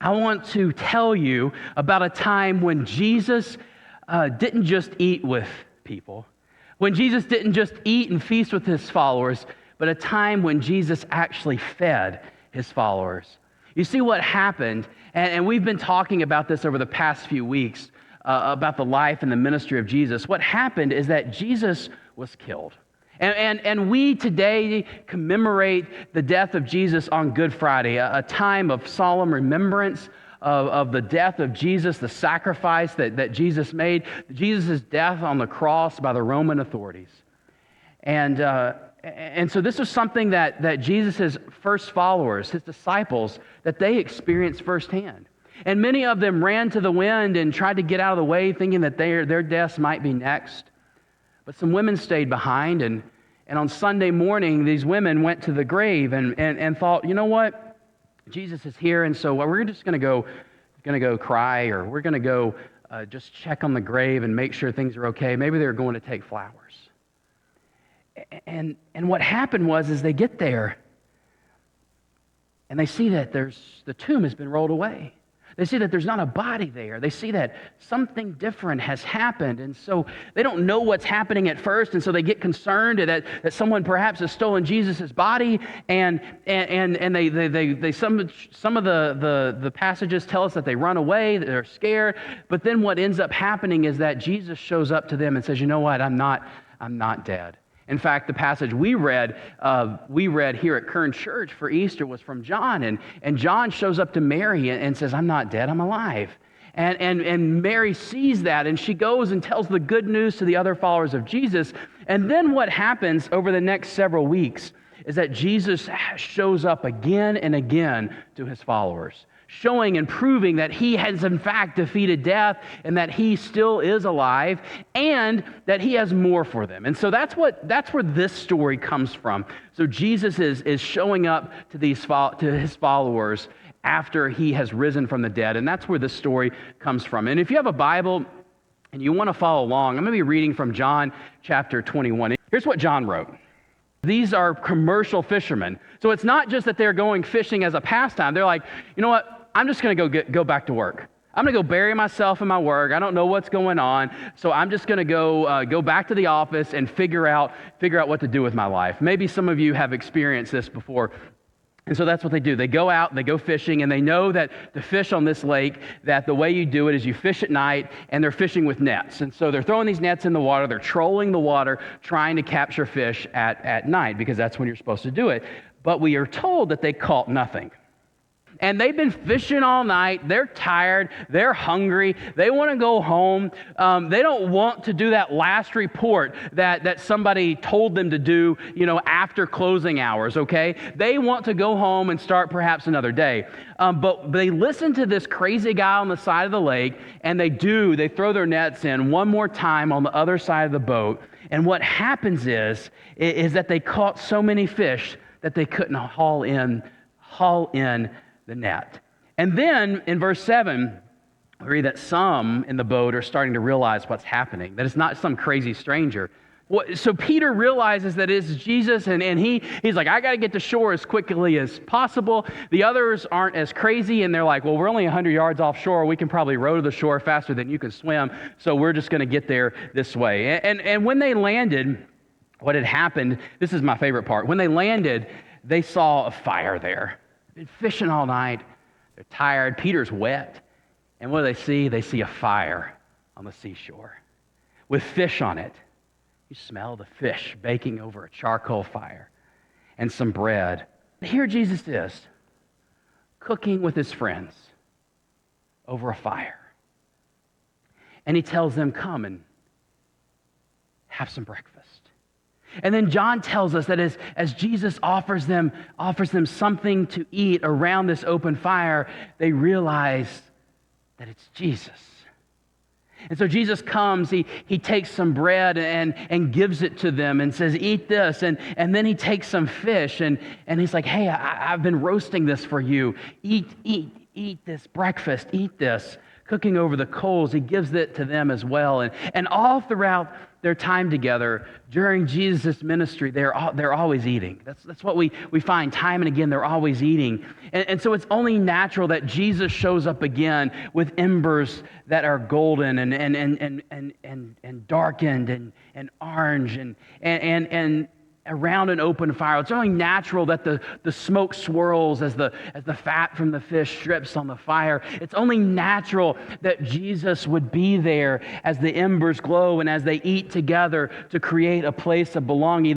I want to tell you about a time when Jesus didn't just eat with people, when Jesus didn't just eat and feast with his followers, but a time when Jesus actually fed his followers. You see what happened, and we've been talking about this over the past few weeks, about the life and the ministry of Jesus. What happened is that Jesus was killed. And we today commemorate the death of Jesus on Good Friday, a time of solemn remembrance of the death of Jesus, the sacrifice that Jesus made, Jesus' death on the cross by the Roman authorities. And so this was something that Jesus' first followers, his disciples, that they experienced firsthand. And many of them ran to the wind and tried to get out of the way, thinking that their deaths might be next. But some women stayed behind, and on Sunday morning, these women went to the grave and thought, you know what? Jesus is here, and so we're just going to go cry, or we're going to go just check on the grave and make sure things are okay. Maybe they're going to take flowers. And what happened was they get there, and they see that the tomb has been rolled away. They see that there's not a body there. They see that something different has happened. And so they don't know what's happening at first. And so they get concerned that someone perhaps has stolen Jesus' body. And some of the passages tell us that they run away, that they're scared. But then what ends up happening is that Jesus shows up to them and says, you know what, I'm not dead. In fact, the passage we read here at Kern Church for Easter was from John, and John shows up to Mary and says, I'm not dead, I'm alive. And Mary sees that, and she goes and tells the good news to the other followers of Jesus. And then what happens over the next several weeks is that Jesus shows up again and again to his followers, showing and proving that he has in fact defeated death and that he still is alive and that he has more for them. And so that's where this story comes from. So Jesus is showing up to his followers after he has risen from the dead, and that's where this story comes from. And if you have a Bible and you want to follow along, I'm going to be reading from John chapter 21. Here's what John wrote. These are commercial fishermen. So it's not just that they're going fishing as a pastime. They're like, you know what? I'm just going to go back to work. I'm going to go bury myself in my work. I don't know what's going on, so I'm just going to go back to the office and figure out what to do with my life. Maybe some of you have experienced this before. And so that's what they do. They go out, they go fishing, and they know that to fish on this lake, that the way you do it is you fish at night, and they're fishing with nets. And so they're throwing these nets in the water, they're trolling the water, trying to capture fish at night, because that's when you're supposed to do it. But we are told that they caught nothing. And they've been fishing all night. They're tired. They're hungry. They want to go home. They don't want to do that last report that somebody told them to do, after closing hours, okay? They want to go home and start perhaps another day. But they listen to this crazy guy on the side of the lake, and they throw their nets in one more time on the other side of the boat. And what happens is that they caught so many fish that they couldn't haul in the net. And then in verse 7, we read that some in the boat are starting to realize what's happening, that it's not some crazy stranger. So Peter realizes that it's Jesus, and he's like, I got to get to shore as quickly as possible. The others aren't as crazy, and they're like, well, we're only 100 yards offshore. We can probably row to the shore faster than you can swim, so we're just going to get there this way. And when they landed, what had happened, this is my favorite part. When they landed, they saw a fire there. Been fishing all night. They're tired. Peter's wet. And what do they see? They see a fire on the seashore with fish on it. You smell the fish baking over a charcoal fire and some bread. Here Jesus is cooking with his friends over a fire. And he tells them, come and have some breakfast. And then John tells us that as Jesus offers them something to eat around this open fire, they realize that it's Jesus. And so Jesus comes, he takes some bread and gives it to them and says, eat this. And then he takes some fish and he's like, hey, I've been roasting this for you. Eat this breakfast, eat this. cooking over the coals, he gives it to them as well. And all throughout their time together, during Jesus' ministry, they're always eating. That's what we find time and again, they're always eating. And so it's only natural that Jesus shows up again with embers that are golden and darkened and orange and around an open fire. It's only natural that the smoke swirls as the fat from the fish drips on the fire. It's only natural that Jesus would be there as the embers glow and as they eat together to create a place of belonging.